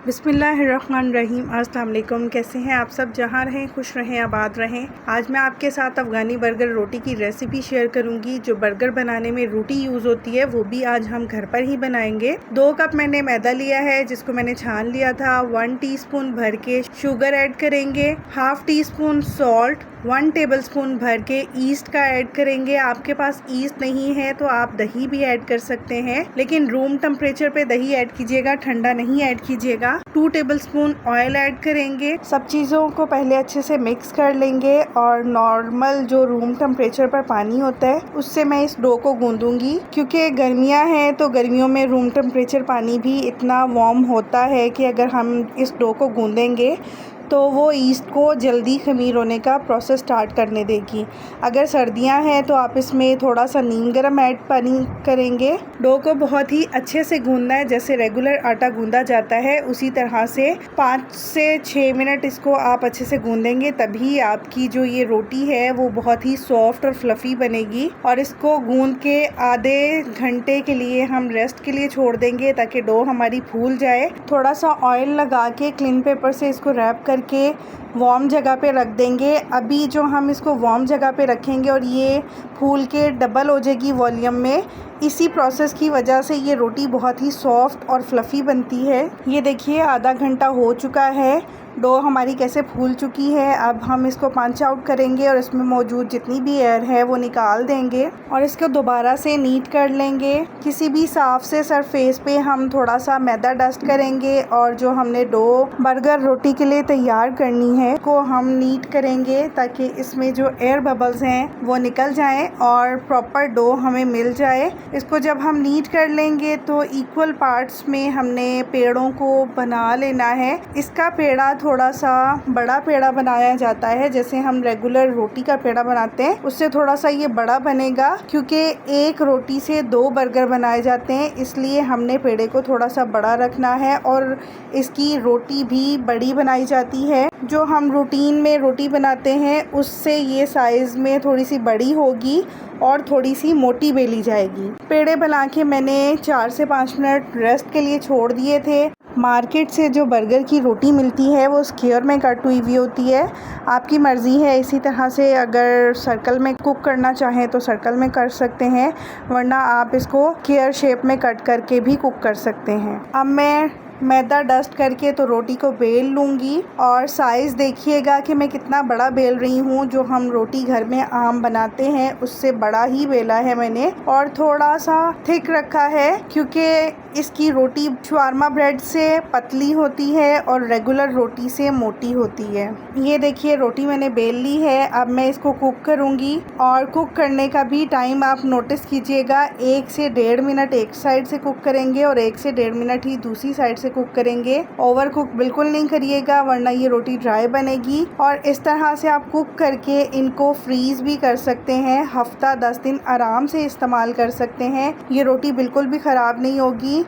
बिस्मिल्लाहिर्रहमानिर्रहीम। अस्सलाम वालेकुम। कैसे हैं आप सब? जहाँ रहें खुश रहें, आबाद रहें। आज मैं आपके साथ अफ़गानी बर्गर रोटी की रेसिपी शेयर करूंगी। जो बर्गर बनाने में रोटी यूज़ होती है वो भी आज हम घर पर ही बनाएंगे। 2 कप मैंने मैदा लिया है जिसको मैंने छान लिया था। 1 टीस्पून भर के शुगर ऐड करेंगे। Half tea spoon salt, 1 tablespoon भर के ईस्ट का ऐड करेंगे। आपके पास ईस्ट नहीं है तो आप दही भी ऐड कर सकते हैं, लेकिन रूम टेम्परेचर पे दही ऐड कीजिएगा, ठंडा नहीं ऐड कीजिएगा। 2 टेबलस्पून ऑयल ऐड करेंगे। सब चीज़ों को पहले अच्छे से मिक्स कर लेंगे और नॉर्मल जो रूम टेम्परेचर पर पानी होता है उससे मैं इस डो को गूंदूंगी। क्योंकि गर्मियां हैं तो गर्मियों में रूम टेम्परेचर पानी भी इतना वार्म होता है कि अगर हम इस डो को गूंदेंगे तो वो ईस्ट को जल्दी ख़मीर होने का प्रोसेस स्टार्ट करने देगी। अगर सर्दियां हैं तो आप इसमें थोड़ा सा नीम गर्म ऐड पानी करेंगे। डो को बहुत ही अच्छे से गूंदना है, जैसे रेगुलर आटा गूंदा जाता है उसी तरह से 5 से 6 मिनट इसको आप अच्छे से गूंदेंगे, तभी आपकी जो ये रोटी है वो बहुत ही सॉफ्ट और फ्लफ़ी बनेगी। और इसको गूंद के आधे घंटे के लिए हम रेस्ट के लिए छोड़ देंगे ताकि डो हमारी फूल जाए। थोड़ा सा ऑयल लगा के क्लीन पेपर से इसको रैप करके वार्म जगह पे रख देंगे। अभी जो हम इसको वार्म जगह पे रखेंगे और ये फूल के डबल हो जाएगी वॉल्यूम में, इसी प्रोसेस की वजह से ये रोटी बहुत ही सॉफ्ट और फ्लफ़ी बनती है। ये देखिए आधा घंटा हो चुका है, डो हमारी कैसे फूल चुकी है। अब हम इसको पंच आउट करेंगे और इसमें मौजूद जितनी भी एयर है वो निकाल देंगे और इसको दोबारा से नीट कर लेंगे। किसी भी साफ़ से सरफेस पे हम थोड़ा सा मैदा डस्ट करेंगे और जो हमने डो बर्गर रोटी के लिए तैयार करनी है को हम नीट करेंगे ताकि इसमें जो एयर बबल्स हैं वो निकल जाएं और प्रॉपर डो हमें मिल जाए। इसको जब हम नीट कर लेंगे तो इक्वल पार्ट्स में हमने पेड़ों को बना लेना है। इसका पेड़ा थोड़ा सा बड़ा पेड़ा बनाया जाता है, जैसे हम रेगुलर रोटी का पेड़ा बनाते हैं उससे थोड़ा सा ये बड़ा बनेगा। क्योंकि एक रोटी से 2 बर्गर बनाए जाते हैं इसलिए हमने पेड़े को थोड़ा सा बड़ा रखना है और इसकी रोटी भी बड़ी बनाई जाती है। जो हम रूटीन में रोटी बनाते हैं उससे ये साइज़ में थोड़ी सी बड़ी होगी और थोड़ी सी मोटी बेली जाएगी। पेड़े बना के मैंने 4 से 5 मिनट रेस्ट के लिए छोड़ दिए थे। मार्केट से जो बर्गर की रोटी मिलती है वो स्क्वायर में कट हुई हुई होती है, आपकी मर्ज़ी है। इसी तरह से अगर सर्कल में कुक करना चाहें तो सर्कल में कर सकते हैं, वरना आप इसको स्क्वायर शेप में कट करके भी कुक कर सकते हैं। अब मैं मैदा डस्ट करके तो रोटी को बेल लूँगी और साइज़ देखिएगा कि मैं कितना बड़ा बेल रही हूँ। जो हम रोटी घर में आम बनाते हैं उससे बड़ा ही बेला है मैंने और थोड़ा सा थिक रखा है, क्योंकि इसकी रोटी शवारमा ब्रेड से पतली होती है और रेगुलर रोटी से मोटी होती है। ये देखिए रोटी मैंने बेल ली है। अब मैं इसको कुक करूँगी और कुक करने का भी टाइम आप नोटिस कीजिएगा। 1 से 1.5 मिनट एक साइड से कुक करेंगे और 1 से 1.5 मिनट ही दूसरी साइड से कुक करेंगे। ओवर कुक बिल्कुल नहीं करिएगा वरना ये रोटी ड्राई बनेगी। और इस तरह से आप कुक करके इनको फ्रीज़ भी कर सकते हैं, हफ्ता 10 दिन आराम से इस्तेमाल कर सकते हैं। ये रोटी बिल्कुल भी ख़राब नहीं होगी।